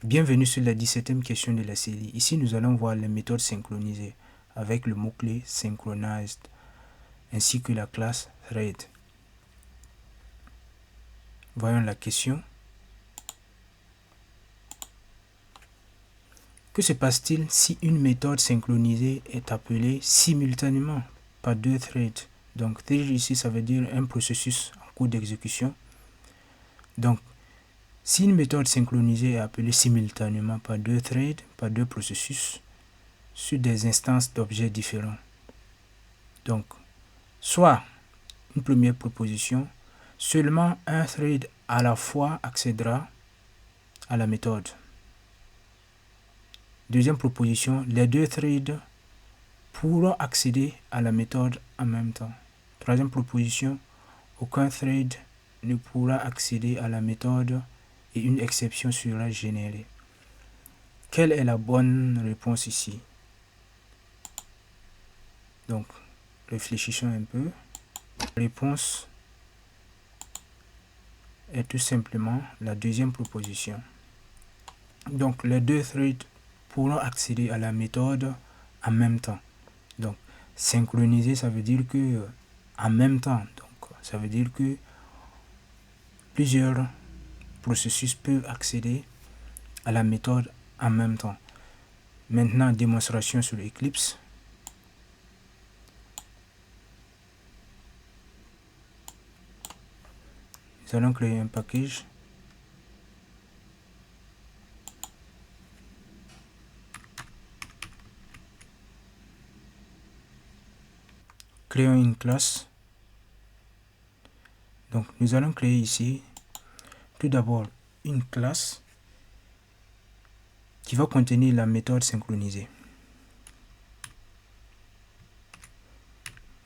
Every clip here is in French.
Bienvenue sur la 17e question de la série. Ici, nous allons voir les méthodes synchronisées avec le mot-clé synchronized ainsi que la classe thread. Voyons la question. Que se passe-t-il si une méthode synchronisée est appelée simultanément par deux threads? Donc, thread ici, ça veut dire un processus en cours d'exécution. Donc, si une méthode synchronisée est appelée simultanément par deux threads, par deux processus, sur des instances d'objets différents. Donc, soit une première proposition, seulement un thread à la fois accédera à la méthode. Deuxième proposition, les deux threads pourront accéder à la méthode en même temps. Troisième proposition, aucun thread ne pourra accéder à la méthode et une exception sera générée. Quelle est la bonne réponse ici? Donc, réfléchissons un peu. La réponse est tout simplement la deuxième proposition. Donc, les deux threads pourront accéder à la méthode en même temps. Donc, synchroniser, ça veut dire que en même temps. Donc, ça veut dire que plusieurs processus peuvent accéder à la méthode en même temps. Maintenant, démonstration sur Eclipse. Nous allons créer un package. Créons une classe. Donc, nous allons créer ici, tout d'abord, une classe qui va contenir la méthode synchronisée.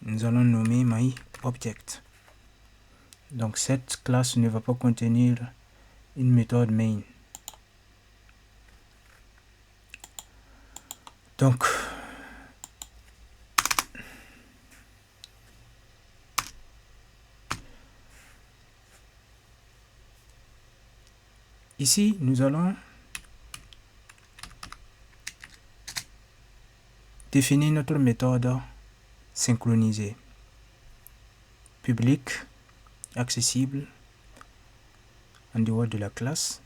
Nous allons nommer myObject. Donc, cette classe ne va pas contenir une méthode main. Donc, ici, nous allons définir notre méthode synchronisée. Public, accessible, en dehors de la classe.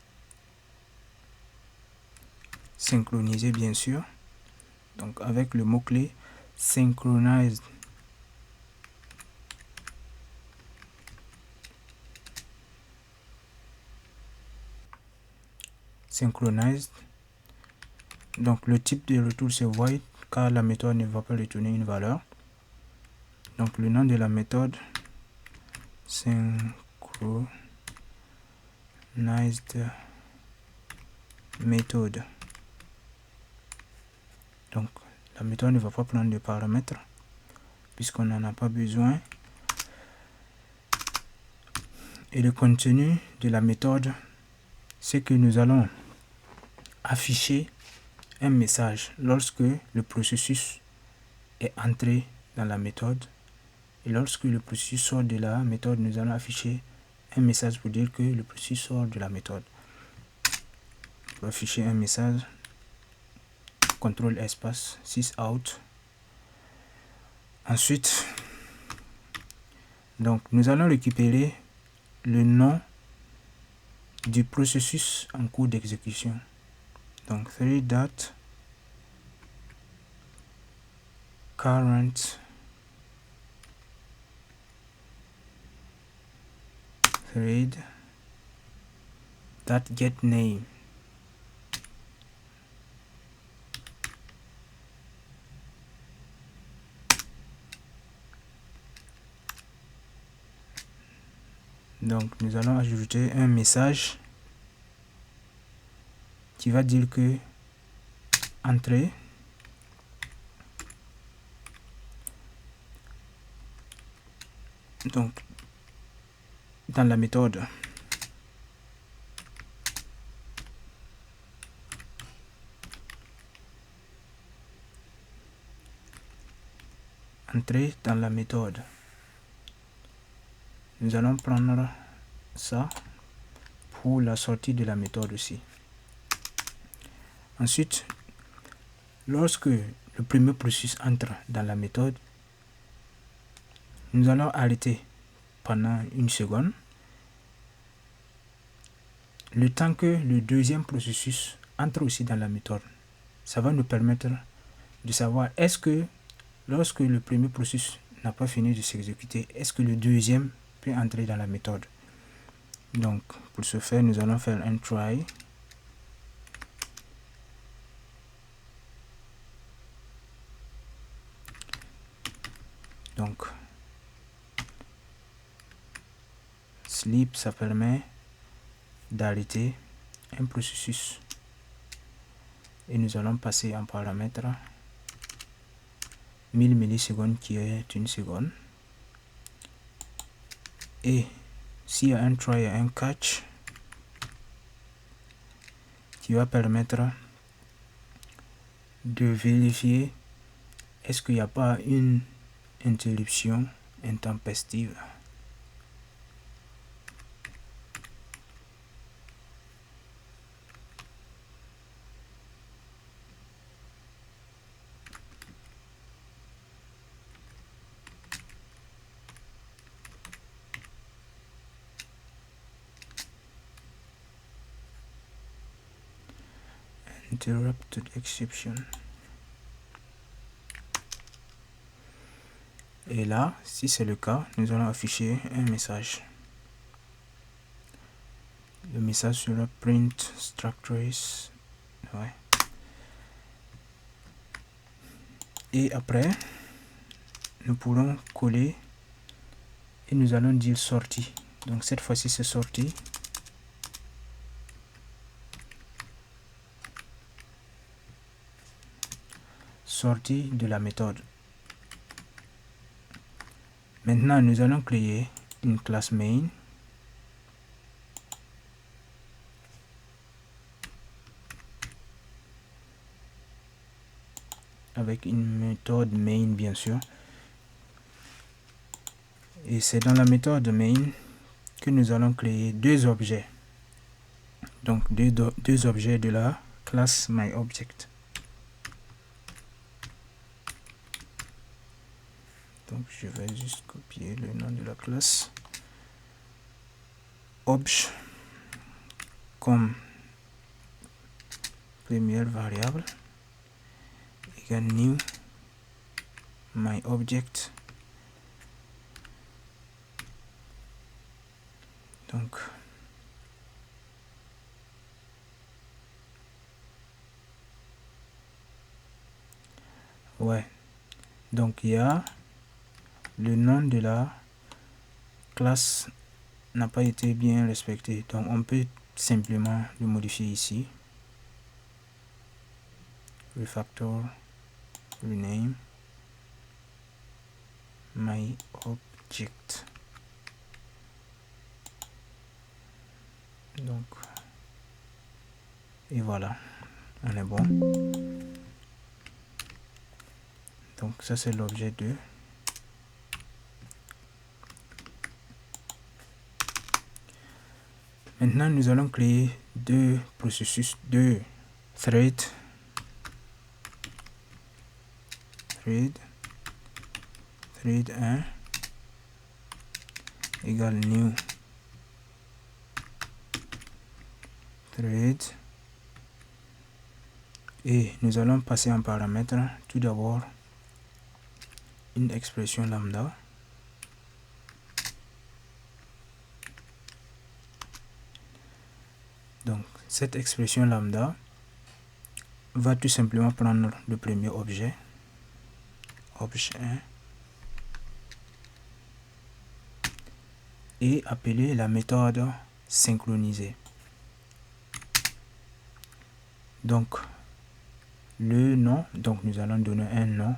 Synchronisé, bien sûr. Donc, avec le mot-clé synchronized. Synchronized. Donc, le type de retour, c'est void, car la méthode ne va pas retourner une valeur. Donc, le nom de la méthode, synchronized method. Donc, la méthode ne va pas prendre de paramètres, puisqu'on n'en a pas besoin. Et le contenu de la méthode, c'est que nous allons afficher un message lorsque le processus est entré dans la méthode. Et lorsque le processus sort de la méthode, nous allons afficher un message pour dire que le processus sort de la méthode. On va afficher un message, CTRL espace, sysout. Ensuite, donc, nous allons récupérer le nom du processus en cours d'exécution. Donc, thread.current thread.getName. Donc, nous allons ajouter un message qui va dire que entrer donc dans la méthode. Entrer dans la méthode. Nous allons prendre ça pour la sortie de la méthode aussi. Ensuite, lorsque le premier processus entre dans la méthode, nous allons arrêter pendant 1 seconde, le temps que le deuxième processus entre aussi dans la méthode. Ça va nous permettre de savoir est-ce que lorsque le premier processus n'a pas fini de s'exécuter, est-ce que le deuxième peut entrer dans la méthode. Donc pour ce faire, nous allons faire un try. Donc sleep, ça permet d'arrêter un processus et nous allons passer en paramètre 1000 millisecondes qui est 1 seconde. Et s'il y a un try et un catch qui va permettre de vérifier est-ce qu'il n'y a pas une interruption intempestive. Interrupted exception. Et là, si c'est le cas, nous allons afficher un message. Le message sera print structures. Ouais. Et après, nous pourrons coller et nous allons dire sortie. Donc cette fois-ci, c'est sortie. Sortie de la méthode. Maintenant, nous allons créer une classe main avec une méthode main bien sûr. Et c'est dans la méthode main que nous allons créer deux objets. Donc deux objets de la classe myObject. Donc je vais juste copier le nom de la classe obj comme première variable égale new myObject. Donc ouais, donc il y a le nom de la classe n'a pas été bien respecté, donc on peut simplement le modifier ici. Refactor rename myObject. Donc et voilà, on est bon. Donc ça c'est l'objet 2. Maintenant nous allons créer deux processus, deux threads. Thread 1 égale new thread. Et nous allons passer en paramètre tout d'abord une expression lambda. Donc cette expression lambda va tout simplement prendre le premier objet, objet 1, et appeler la méthode synchronisée. Donc le nom, donc nous allons donner un nom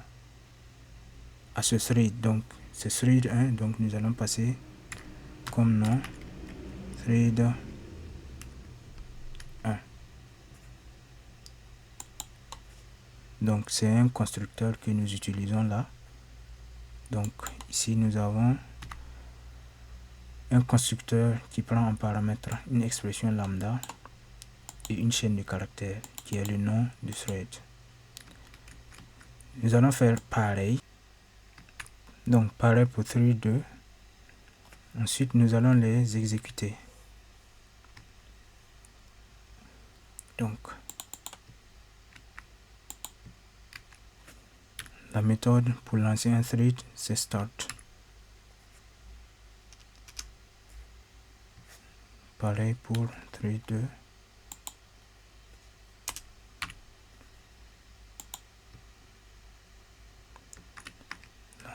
à ce thread. Donc ce thread 1, donc nous allons passer comme nom thread 1. Donc c'est un constructeur que nous utilisons là. Donc ici nous avons un constructeur qui prend en paramètre une expression lambda et une chaîne de caractères qui est le nom du thread. Nous allons faire pareil. Donc pareil pour thread 2. Ensuite, nous allons les exécuter. Donc, la méthode pour lancer un thread, c'est start. Pareil pour thread 2.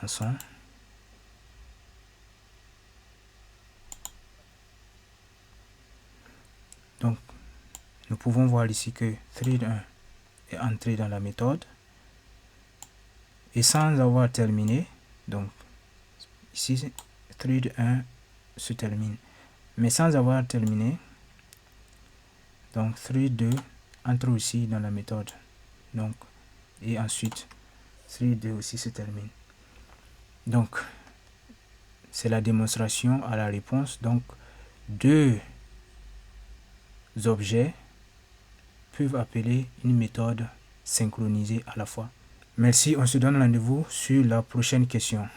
Lançons. Donc, nous pouvons voir ici que thread 1 est entré dans la méthode. Et sans avoir terminé, donc ici, thread 1 se termine. Mais sans avoir terminé, donc thread 2 entre aussi dans la méthode. Donc, et ensuite, thread 2 aussi se termine. Donc, c'est la démonstration à la réponse. Donc, deux objets peuvent appeler une méthode synchronisée à la fois. Merci, on se donne rendez-vous sur la prochaine question.